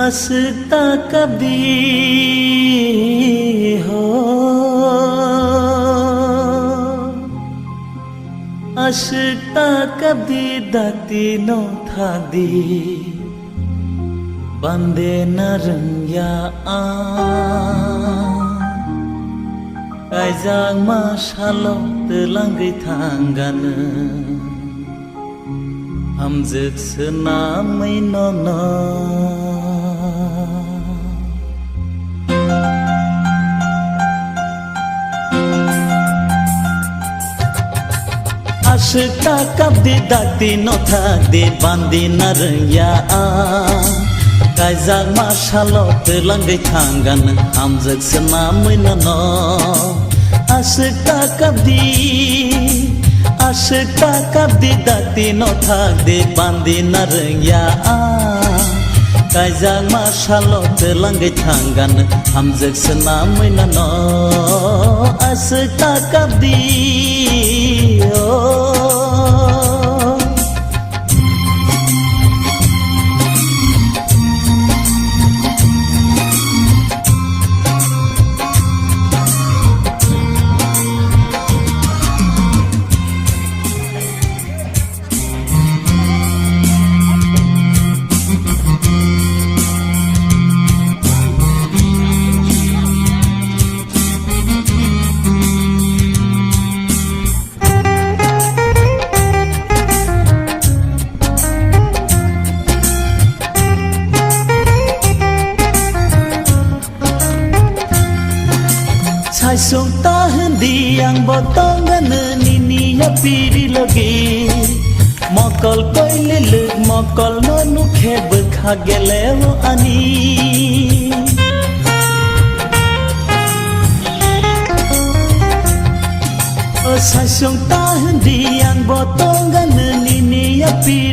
हंसता कभी हो हंसता कभी दाती नो था दी बंदे नरंया आ कायजां मा शालो तेलांगै थांगानो हमजों सोनामै न'नो hंसता कभी दाती नो था दी बंदे नरंया आ कायजां मा शालो तेलांगै थांगानो हमजों सोनामै न'नो hंसता कभी दाती नो था दी बंदे नरंया आ कायजां मा शालो तेलांगै थांगानो हमजों सोनामै न'नो hंसता कभी Saisong tahan diang botongan nini ya piri lagi mokol koile lug mokol nonu kheb khagelewo ani Saisong tahan diang botongan nini ya piri